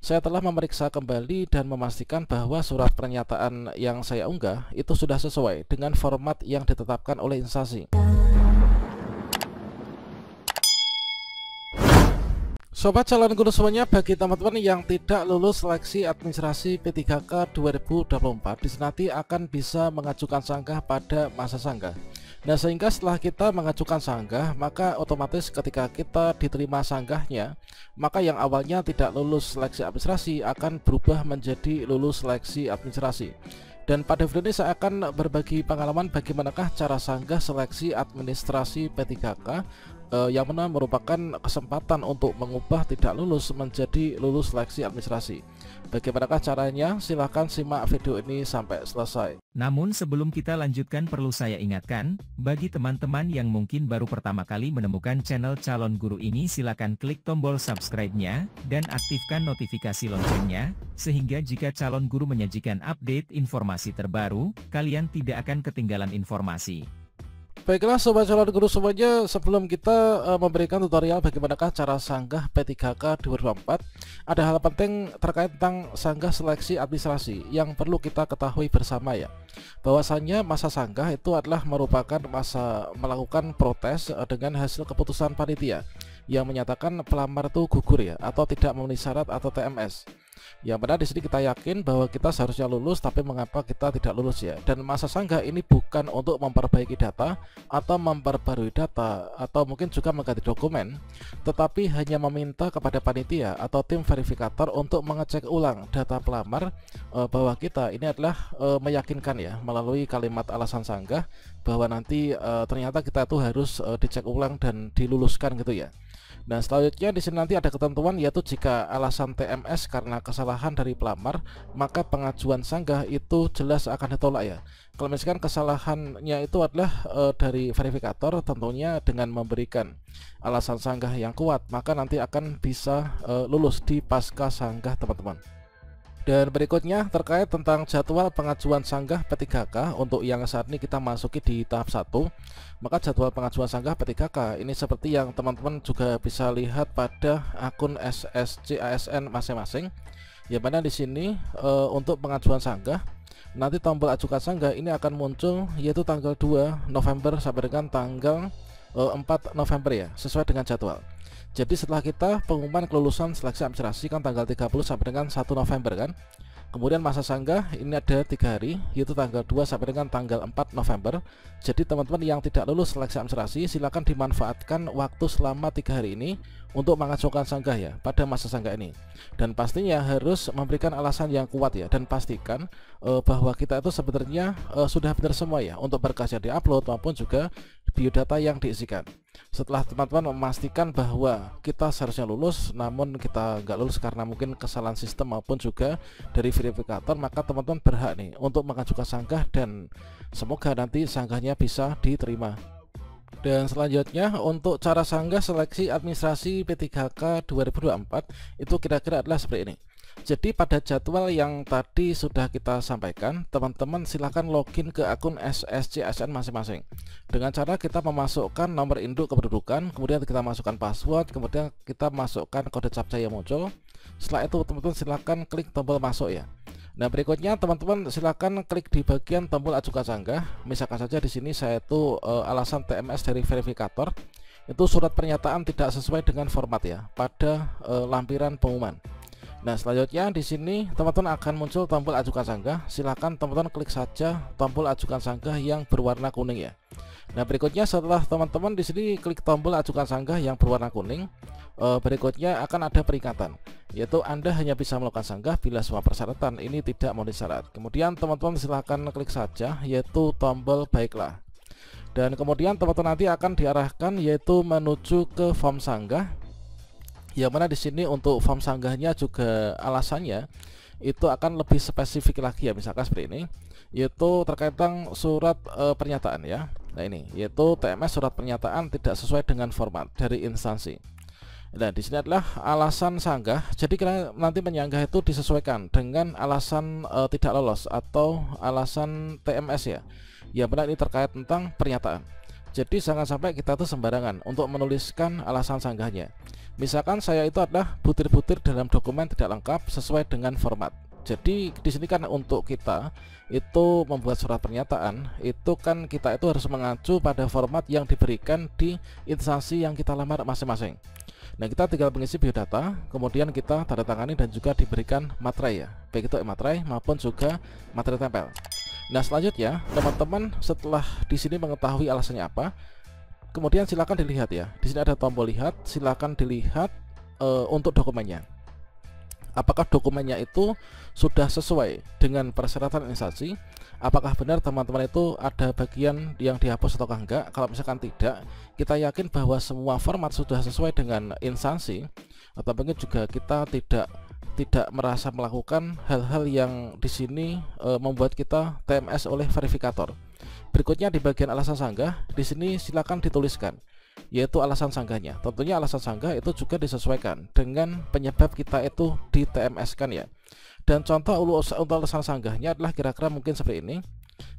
saya telah memeriksa kembali dan memastikan bahwa surat pernyataan yang saya unggah itu sudah sesuai dengan format yang ditetapkan oleh instansi. Sobat calon guru semuanya, bagi teman-teman yang tidak lulus seleksi administrasi P3K 2024, di sini nanti akan bisa mengajukan sanggah pada masa sanggah. Nah, sehingga setelah kita mengajukan sanggah, maka otomatis ketika kita diterima sanggahnya, maka yang awalnya tidak lulus seleksi administrasi akan berubah menjadi lulus seleksi administrasi. Dan pada video ini saya akan berbagi pengalaman bagaimanakah cara sanggah seleksi administrasi P3K yang mana merupakan kesempatan untuk mengubah tidak lulus menjadi lulus seleksi administrasi. Bagaimanakah caranya? Silahkan simak video ini sampai selesai. Namun sebelum kita lanjutkan, perlu saya ingatkan, bagi teman-teman yang mungkin baru pertama kali menemukan channel Calon Guru ini, silakan klik tombol subscribe-nya dan aktifkan notifikasi loncengnya, sehingga jika Calon Guru menyajikan update informasi terbaru, kalian tidak akan ketinggalan informasi. Baiklah sobat calon guru semuanya, sebelum kita memberikan tutorial bagaimanakah cara sanggah P3K 2024, ada hal penting terkait tentang sanggah seleksi administrasi yang perlu kita ketahui bersama ya. Bahwasannya masa sanggah itu adalah merupakan masa melakukan protes dengan hasil keputusan panitia yang menyatakan pelamar itu gugur ya, atau tidak memenuhi syarat atau TMS. Yang benar di sini kita yakin bahwa kita seharusnya lulus, tapi mengapa kita tidak lulus ya? Dan masa sanggah ini bukan untuk memperbaiki data atau memperbarui data atau mungkin juga mengganti dokumen, tetapi hanya meminta kepada panitia atau tim verifikator untuk mengecek ulang data pelamar bahwa kita ini adalah meyakinkan ya melalui kalimat alasan sanggah bahwa nanti ternyata kita tuh harus dicek ulang dan diluluskan gitu ya. Nah, selanjutnya di sini nanti ada ketentuan, yaitu jika alasan TMS karena kesalahan dari pelamar, maka pengajuan sanggah itu jelas akan ditolak ya. Kalau misalkan kesalahannya itu adalah dari verifikator, tentunya dengan memberikan alasan sanggah yang kuat, maka nanti akan bisa lulus di pasca sanggah teman-teman. Dan berikutnya terkait tentang jadwal pengajuan sanggah P3K untuk yang saat ini kita masuki di tahap 1. Maka jadwal pengajuan sanggah P3K ini seperti yang teman-teman juga bisa lihat pada akun SSC ASN masing-masing. Yang mana di sini untuk pengajuan sanggah, nanti tombol ajukan sanggah ini akan muncul yaitu tanggal 2 November sampai dengan tanggal 4 November ya, sesuai dengan jadwal. Jadi setelah kita pengumuman kelulusan seleksi administrasi kan tanggal 30 sampai dengan 1 November kan. Kemudian masa sanggah ini ada 3 hari, yaitu tanggal 2 sampai dengan tanggal 4 November. Jadi teman-teman yang tidak lulus seleksi administrasi, silakan dimanfaatkan waktu selama 3 hari ini untuk mengajukan sanggah ya pada masa sanggah ini. Dan pastinya harus memberikan alasan yang kuat ya, dan pastikan bahwa kita itu sebenarnya sudah benar semua ya untuk berkas yang diupload maupun juga biodata yang diisikan. Setelah teman-teman memastikan bahwa kita seharusnya lulus namun kita nggak lulus karena mungkin kesalahan sistem maupun juga dari verifikator, maka teman-teman berhak nih untuk mengajukan sanggah dan semoga nanti sanggahnya bisa diterima. Dan selanjutnya untuk cara sanggah seleksi administrasi P3K 2024 itu kira-kira adalah seperti ini. Jadi pada jadwal yang tadi sudah kita sampaikan, teman-teman silahkan login ke akun SSC ASN masing-masing dengan cara kita memasukkan nomor induk kependudukan, kemudian kita masukkan password, kemudian kita masukkan kode captcha yang muncul. Setelah itu teman-teman silahkan klik tombol masuk ya. Nah, berikutnya teman-teman silahkan klik di bagian tombol ajukan sanggah. Misalkan saja di sini saya itu alasan TMS dari verifikator itu surat pernyataan tidak sesuai dengan format ya pada lampiran pengumuman. Nah, selanjutnya di sini teman-teman akan muncul tombol ajukan sanggah. Silahkan teman-teman klik saja tombol ajukan sanggah yang berwarna kuning ya. Nah, berikutnya setelah teman-teman di sini klik tombol ajukan sanggah yang berwarna kuning, berikutnya akan ada peringatan, yaitu Anda hanya bisa melakukan sanggah bila semua persyaratan ini tidak memenuhi syarat. Kemudian teman-teman silahkan klik saja yaitu tombol baiklah. Dan kemudian teman-teman nanti akan diarahkan yaitu menuju ke form sanggah. Yang mana di sini untuk form sanggahnya juga alasannya itu akan lebih spesifik lagi ya, misalkan seperti ini, yaitu terkait dengan surat pernyataan ya. Nah, ini yaitu TMS surat pernyataan tidak sesuai dengan format dari instansi. Nah, di sini adalah alasan sanggah. Jadi kita nanti menyanggah itu disesuaikan dengan alasan tidak lolos atau alasan TMS ya. Yang benar ini terkait tentang pernyataan. Jadi jangan sampai kita tuh sembarangan untuk menuliskan alasan sanggahnya. Misalkan saya itu adalah butir-butir dalam dokumen tidak lengkap sesuai dengan format. Jadi di sini kan untuk kita itu membuat surat pernyataan, itu kan kita itu harus mengacu pada format yang diberikan di instansi yang kita lamar masing-masing. Nah, kita tinggal mengisi biodata, kemudian kita tanda tangani dan juga diberikan materai ya, baik itu materai maupun juga materi tempel. Nah, selanjutnya teman-teman setelah di sini mengetahui alasannya apa, kemudian silakan dilihat ya. Di sini ada tombol lihat, silakan dilihat untuk dokumennya. Apakah dokumennya itu sudah sesuai dengan persyaratan instansi? Apakah benar teman-teman itu ada bagian yang dihapus atau enggak? Kalau misalkan tidak, kita yakin bahwa semua format sudah sesuai dengan instansi, atau mungkin juga kita tidak merasa melakukan hal-hal yang di sini membuat kita TMS oleh verifikator. Berikutnya di bagian alasan sanggah, di sini silakan dituliskan, yaitu alasan sanggahnya. Tentunya alasan sanggah itu juga disesuaikan dengan penyebab kita itu di TMS kan ya. Dan contoh untuk alasan sanggahnya adalah kira-kira mungkin seperti ini.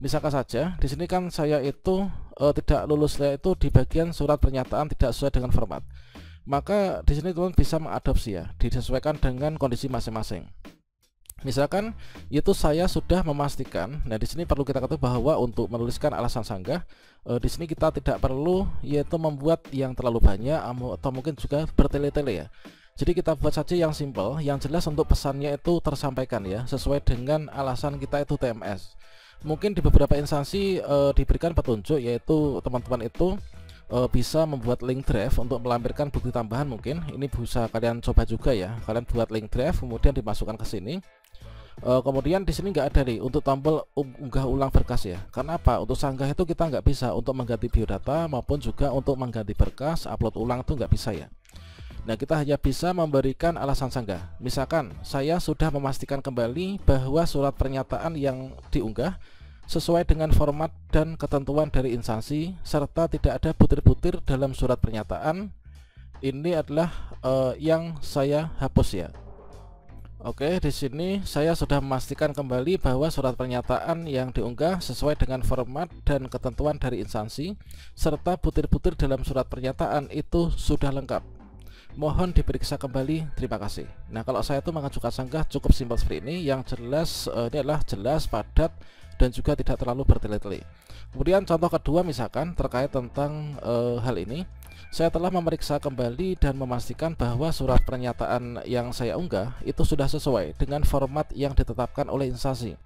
Misalkan saja di sini kan saya itu tidak lulusnya itu di bagian surat pernyataan tidak sesuai dengan format. Maka di sini teman bisa mengadopsi ya, disesuaikan dengan kondisi masing-masing. Misalkan itu saya sudah memastikan. Nah, di sini perlu kita ketahui bahwa untuk menuliskan alasan sanggah di sini kita tidak perlu yaitu membuat yang terlalu banyak atau mungkin juga bertele-tele ya. Jadi kita buat saja yang simple, yang jelas untuk pesannya itu tersampaikan ya, sesuai dengan alasan kita itu TMS. Mungkin di beberapa instansi diberikan petunjuk, yaitu teman-teman itu bisa membuat link drive untuk melampirkan bukti tambahan. Mungkin ini bisa kalian coba juga ya, kalian buat link drive kemudian dimasukkan ke sini. Kemudian di sini nggak ada nih untuk tombol unggah ulang berkas ya. Karena apa? Untuk sanggah itu kita nggak bisa untuk mengganti biodata maupun juga untuk mengganti berkas, upload ulang itu nggak bisa ya. Nah, kita hanya bisa memberikan alasan sanggah. Misalkan saya sudah memastikan kembali bahwa surat pernyataan yang diunggah sesuai dengan format dan ketentuan dari instansi serta tidak ada butir-butir dalam surat pernyataan. Ini adalah yang saya hapus ya. Oke, di sini saya sudah memastikan kembali bahwa surat pernyataan yang diunggah sesuai dengan format dan ketentuan dari instansi serta butir-butir dalam surat pernyataan itu sudah lengkap. Mohon diperiksa kembali, terima kasih. Nah, kalau saya itu mengajukan sanggah cukup simpel seperti ini, yang jelas ini adalah jelas, padat, dan juga tidak terlalu bertele-tele. Kemudian contoh kedua misalkan terkait tentang hal ini, saya telah memeriksa kembali dan memastikan bahwa surat pernyataan yang saya unggah itu sudah sesuai dengan format yang ditetapkan oleh instansi.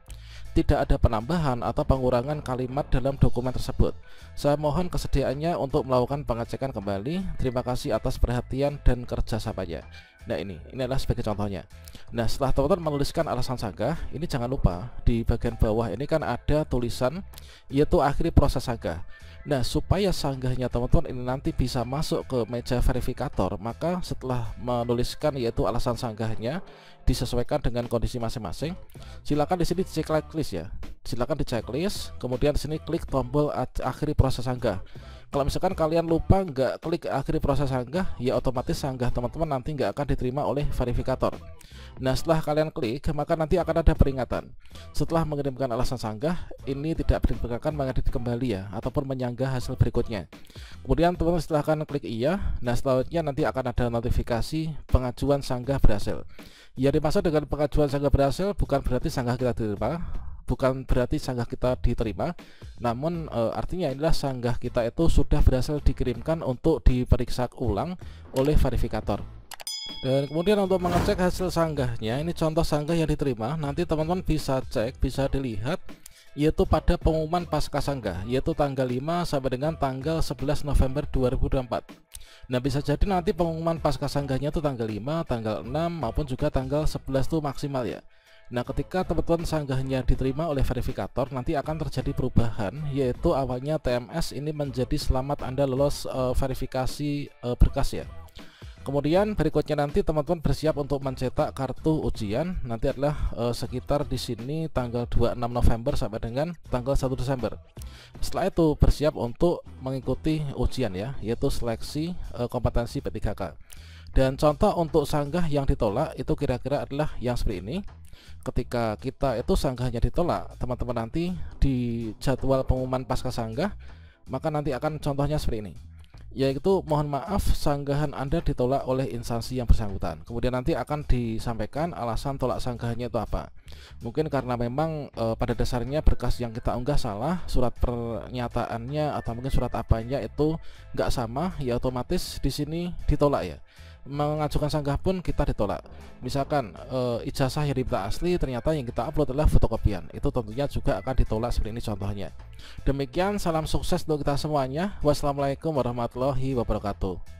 Tidak ada penambahan atau pengurangan kalimat dalam dokumen tersebut. Saya mohon kesediaannya untuk melakukan pengecekan kembali. Terima kasih atas perhatian dan kerjasamanya. Nah, ini adalah sebagai contohnya. Nah, setelah teman-teman menuliskan alasan sanggah, ini jangan lupa di bagian bawah ini kan ada tulisan yaitu akhiri proses sanggah. Nah, supaya sanggahnya teman-teman ini nanti bisa masuk ke meja verifikator, maka setelah menuliskan yaitu alasan sanggahnya disesuaikan dengan kondisi masing-masing, silakan di sini checklist ya. Silakan di checklist, kemudian di sini klik tombol akhiri proses sanggah. Kalau misalkan kalian lupa nggak klik akhiri proses sanggah, ya otomatis sanggah teman-teman nanti nggak akan diterima oleh verifikator. Nah, setelah kalian klik, maka nanti akan ada peringatan. Setelah mengirimkan alasan sanggah, ini tidak diperkenankan mengedit kembali ya, ataupun menyanggah hasil berikutnya. Kemudian teman-teman silahkan klik iya. Nah, selanjutnya nanti akan ada notifikasi pengajuan sanggah berhasil. Ya, dimaksud dengan pengajuan sanggah berhasil bukan berarti sanggah kita diterima, bukan berarti sanggah kita diterima, namun artinya inilah sanggah kita itu sudah berhasil dikirimkan untuk diperiksa ulang oleh verifikator. Dan kemudian untuk mengecek hasil sanggahnya, ini contoh sanggah yang diterima. Nanti teman-teman bisa cek, bisa dilihat yaitu pada pengumuman pasca sanggah, yaitu tanggal 5 sampai dengan tanggal 11 November 2024. Nah, bisa jadi nanti pengumuman pasca sanggahnya itu tanggal 5, tanggal 6 maupun juga tanggal 11 itu maksimal ya. Nah, ketika teman-teman sanggahnya diterima oleh verifikator, nanti akan terjadi perubahan, yaitu awalnya TMS ini menjadi selamat Anda lolos verifikasi berkas ya. Kemudian berikutnya nanti teman-teman bersiap untuk mencetak kartu ujian. Nanti adalah sekitar di sini tanggal 26 November sampai dengan tanggal 1 Desember. Setelah itu bersiap untuk mengikuti ujian ya, yaitu seleksi kompetensi P3K. Dan contoh untuk sanggah yang ditolak itu kira-kira adalah yang seperti ini. Ketika kita itu sanggahnya ditolak, teman-teman nanti di jadwal pengumuman pasca sanggah, maka nanti akan contohnya seperti ini, yaitu mohon maaf sanggahan Anda ditolak oleh instansi yang bersangkutan. Kemudian nanti akan disampaikan alasan tolak sanggahannya itu apa. Mungkin karena memang pada dasarnya berkas yang kita unggah salah, surat pernyataannya atau mungkin surat apanya itu nggak sama, ya otomatis di sini ditolak ya. Mengajukan sanggah pun kita ditolak. Misalkan ijazah yang diminta asli ternyata yang kita upload adalah fotokopian, itu tentunya juga akan ditolak seperti ini contohnya. Demikian, salam sukses untuk kita semuanya. Wassalamualaikum warahmatullahi wabarakatuh.